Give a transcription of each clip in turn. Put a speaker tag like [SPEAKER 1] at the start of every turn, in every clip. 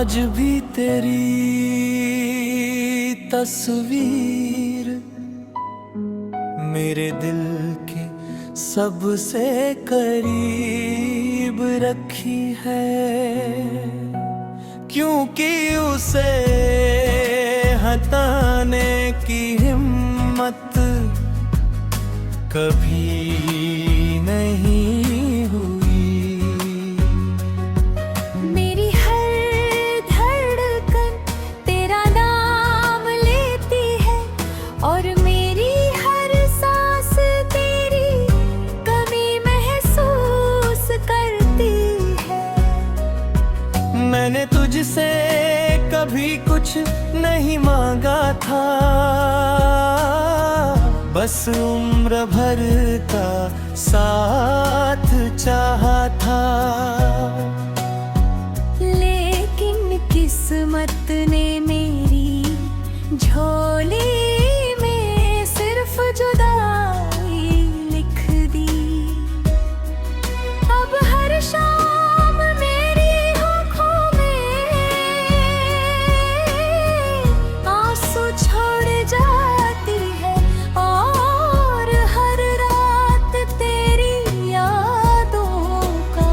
[SPEAKER 1] आज भी तेरी तस्वीर मेरे दिल के सबसे करीब रखी है, क्योंकि उसे हटाने की हिम्मत कभी नहीं हुई।
[SPEAKER 2] मेरी हर धड़कन तेरा नाम लेती है और मेरी हर सांस तेरी कमी महसूस करती है।
[SPEAKER 1] मैंने तुझसे कभी कुछ नहीं मांगा था, बस उम्र भर का साथ चाहा था।
[SPEAKER 2] लेकिन किस्मत ने मेरी झोली में सिर्फ जुदाई लिख दी। अब हर शाम मेरी आँखों में आंसू छोड़ जाती है और हर रात तेरी यादों का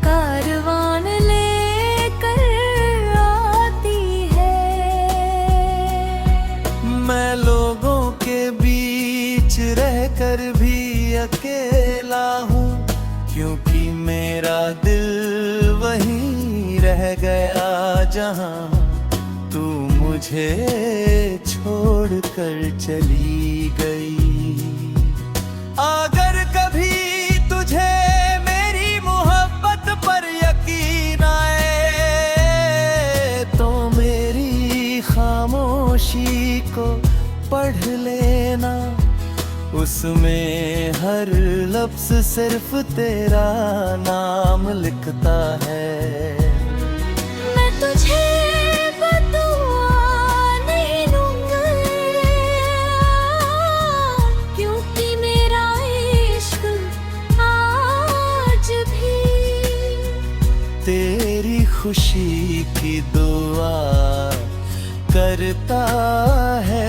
[SPEAKER 2] कारवान लेकर आती है।
[SPEAKER 1] मैं लोगों के बीच रहकर भी अकेला हूँ, क्योंकि मेरा दिल वहीं रह गया जहाँ तू मुझे छोड़कर चली गई। अगर कभी तुझे मेरी मोहब्बत पर यकीन आए तो मेरी खामोशी को पढ़ लेना, उसमें हर लफ्ज सिर्फ तेरा नाम लिखता है।
[SPEAKER 2] मैं तुझे बदुआ नहीं दूंगा, क्योंकि मेरा इश्क आज भी
[SPEAKER 1] तेरी खुशी की दुआ करता है।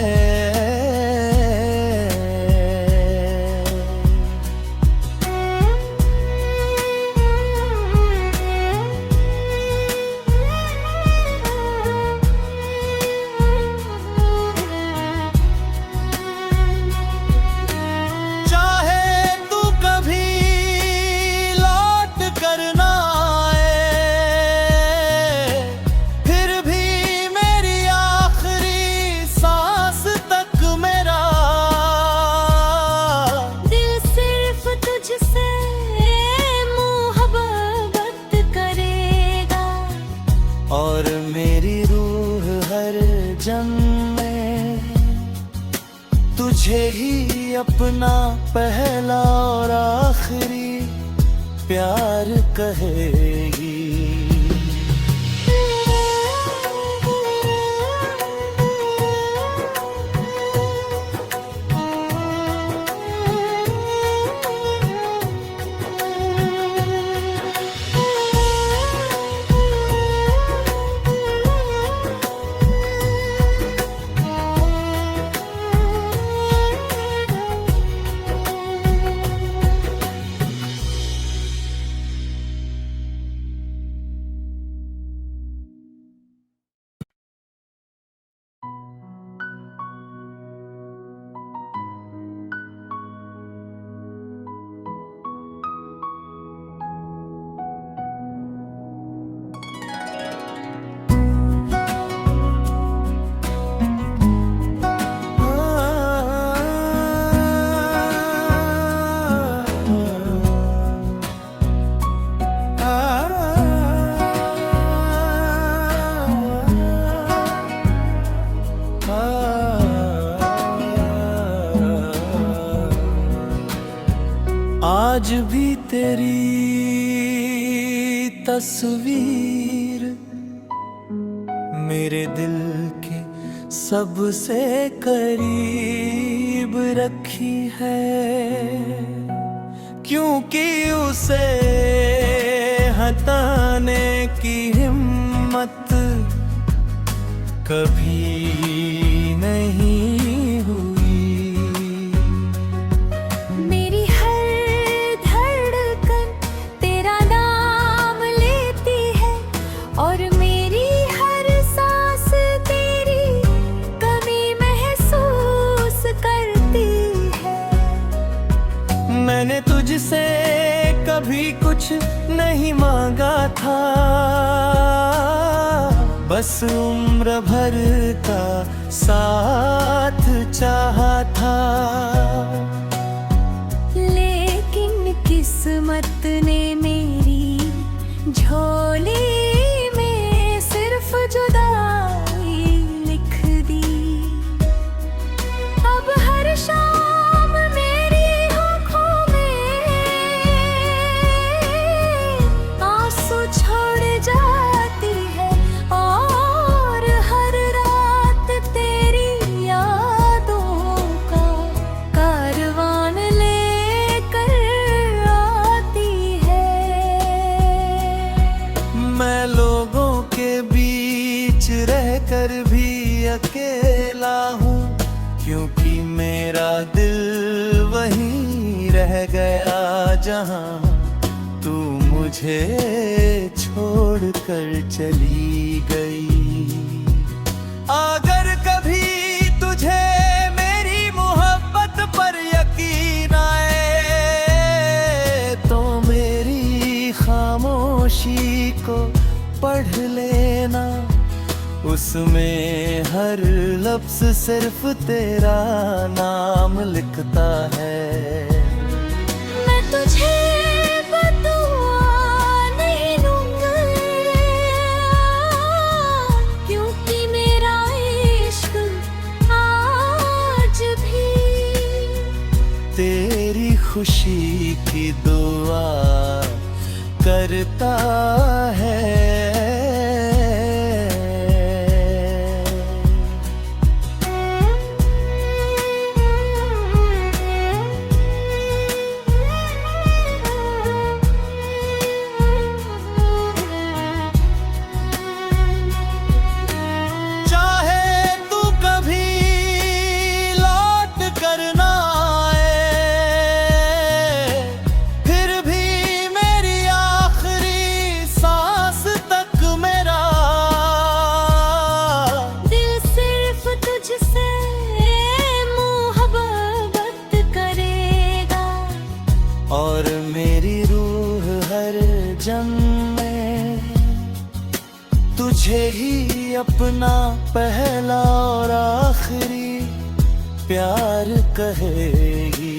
[SPEAKER 1] चाहे तू कभी लौट कर ना आए, फिर भी मेरी आखिरी सांस तक मेरा
[SPEAKER 2] दिल सिर्फ तुझसे मोहब्बत करेगा
[SPEAKER 1] और मेरी रूह हर जन्म में तुझे ही अपना पहला और आखिरी प्यार कहेगी। आज भी तेरी तस्वीर मेरे दिल के सबसे करीब रखी है, क्योंकि उसे हटाने की हिम्मत कभी नहीं हुई।
[SPEAKER 2] मेरी हर धड़कन तेरा नाम लेती है और मेरी हर सांस तेरी कमी महसूस करती है।
[SPEAKER 1] मैंने तुझसे कभी कुछ नहीं मांगा था, बस उम्र भर का साथ चाहा था।
[SPEAKER 2] लेकिन किस्मत ने मेरी झोली में सिर्फ जुदाई लिख दी। अब हर शाम मेरी आँखों में आंसू छोड़ जाती है और हर रात तेरी यादों का कारवान लेकर आती है।
[SPEAKER 1] मैं लोगों के बीच रहकर भी अकेला हूँ, क्योंकि मेरा दिल वहीं रह गया जहाँ तू मुझे छोड़ कर चली गई। अगर कभी तुझे मेरी मोहब्बत पर यकीन आए तो मेरी खामोशी को पढ़ लेना, उसमें हर लफ्ज सिर्फ तेरा नाम लिखता है।
[SPEAKER 2] मैं तुझे बदुआ नहीं दूंगा, क्योंकि मेरा इश्क आज भी
[SPEAKER 1] तेरी खुशी की दुआ करता है। चाहे तू कभी लौट कर ना आए, फिर भी मेरी आखिरी सांस तक मेरा
[SPEAKER 2] दिल सिर्फ तुझसे मोहब्बत करेगा
[SPEAKER 1] और मेरी रूह हर जन्म में तुझे ही अपना पहला और आखिरी प्यार कहेगी।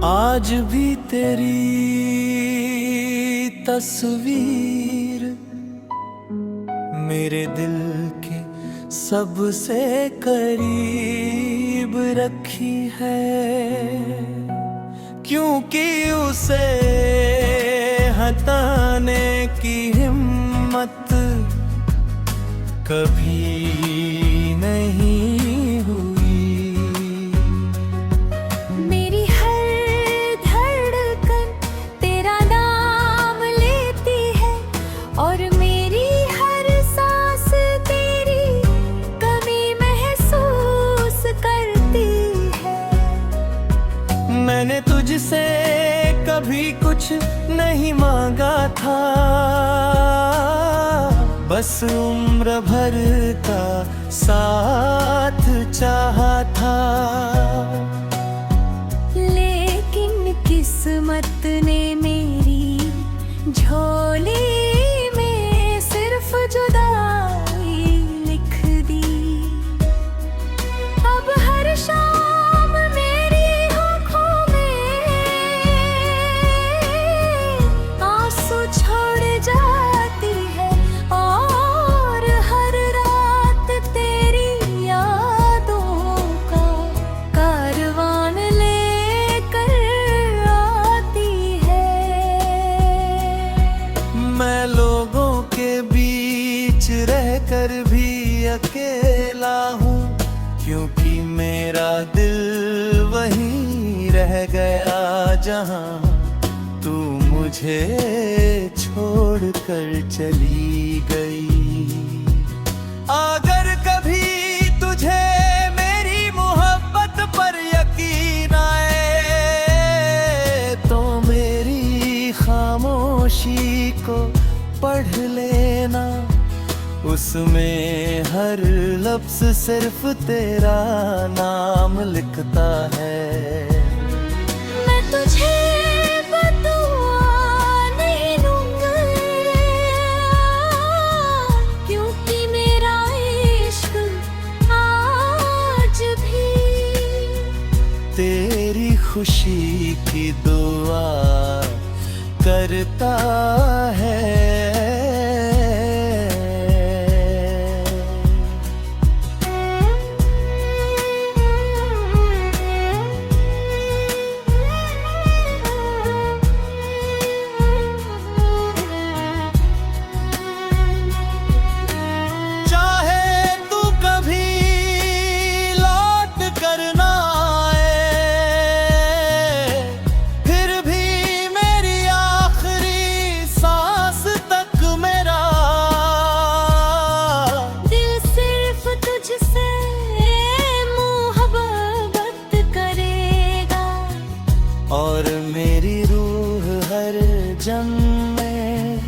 [SPEAKER 1] आज भी तेरी तस्वीर मेरे दिल के सबसे करीब रखी है, क्योंकि उसे हटाने की हिम्मत कभी नहीं हुई।
[SPEAKER 2] मेरी हर धड़कन तेरा नाम लेती है और मेरी हर सांस तेरी कमी महसूस करती है।
[SPEAKER 1] था, बस उम्र भर का साथ चाहा था।
[SPEAKER 2] लेकिन किस्मत ने मेरी झोली में सिर्फ जुदाई लिख दी। अब हर शाम मेरी आँखों में आंसू छोड़ जाती है, और हर रात तेरी यादों का कारवान लेकर आती है।
[SPEAKER 1] मैं लोगों के बीच रहकर भी अकेला हूँ, क्योंकि मेरा दिल वहीं रह गया जहाँ तू मुझे छोड़ कर चली गई। अगर कभी तुझे मेरी मोहब्बत पर यकीन आए, तो मेरी खामोशी को पढ़ लेना। उसमें हर लफ्ज़ सिर्फ तेरा नाम लिखता है।
[SPEAKER 2] मैं तुझे बदुआ नहीं दूंगा, क्योंकि मेरा इश्क आज भी
[SPEAKER 1] तेरी खुशी की दुआ करता है। और मेरी रूह हर जन्म में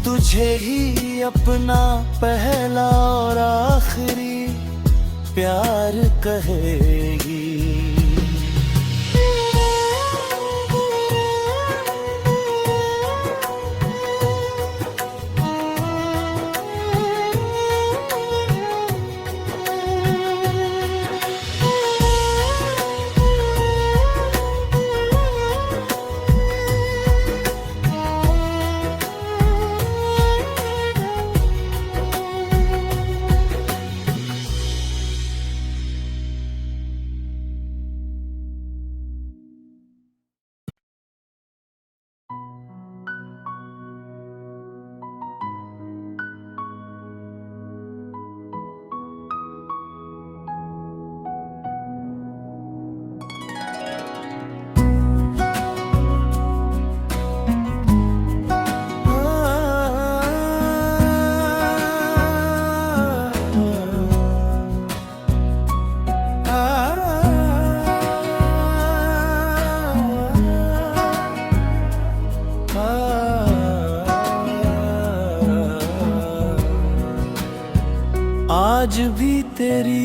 [SPEAKER 1] तुझे ही अपना पहला और आखिरी प्यार कहेगी। आज भी तेरी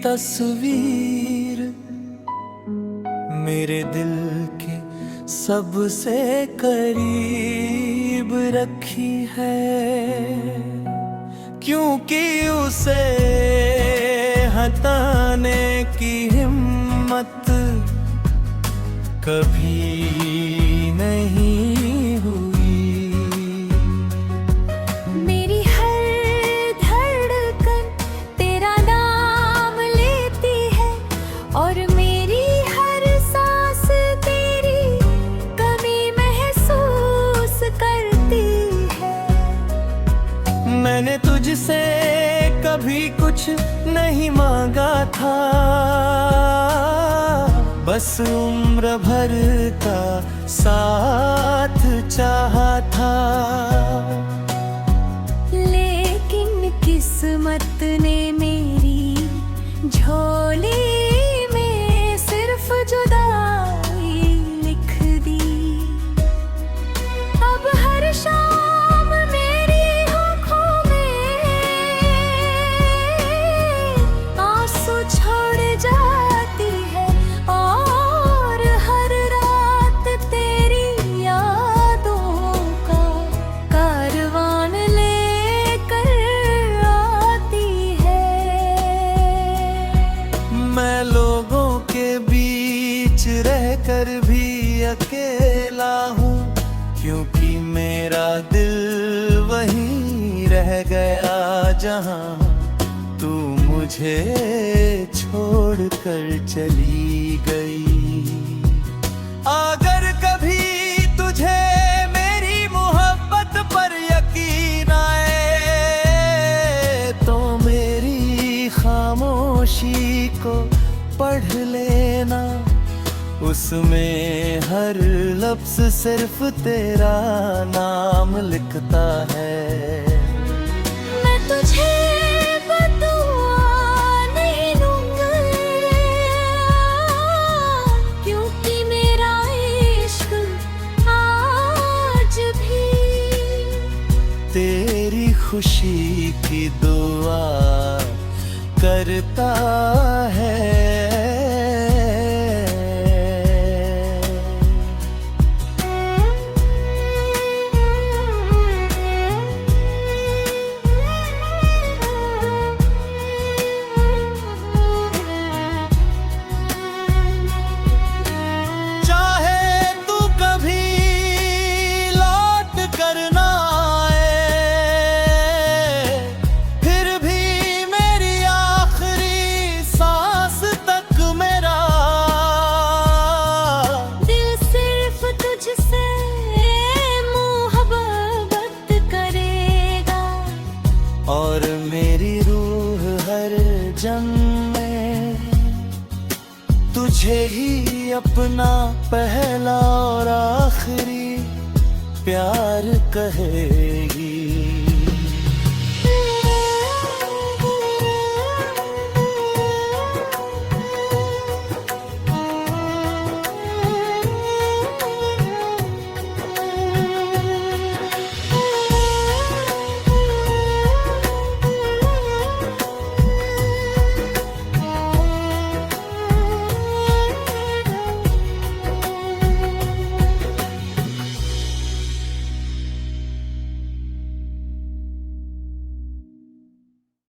[SPEAKER 1] तस्वीर मेरे दिल के सबसे करीब रखी है, क्योंकि उसे हटाने की हिम्मत कभी नहीं हुई।
[SPEAKER 2] मेरी हर धड़कन तेरा नाम लेती है, और मेरी हर सांस तेरी कमी महसूस करती है।
[SPEAKER 1] मैंने तुझसे कभी कुछ नहीं मांगा था, बस उम्र भर का साथ चाहा था।
[SPEAKER 2] लेकिन किस्मत ने मेरी झोली में सिर्फ जुदाई लिख दी।
[SPEAKER 1] करता हूँ, क्योंकि मेरा दिल वहीं रह गया जहाँ तू मुझे छोड़ कर चली गई। अगर कभी तुझे मेरी मोहब्बत पर यकीन आए, तो मेरी खामोशी को पढ़ लेना, उसमें हर लफ्ज सिर्फ तेरा नाम लिखता है।
[SPEAKER 2] मैं तुझे बदुआ नहीं दूंगा, क्योंकि मेरा इश्क आज भी
[SPEAKER 1] तेरी खुशी की दुआ करता है। और मेरी रूह हर जन्म में तुझे ही अपना पहला और आखिरी प्यार कहे।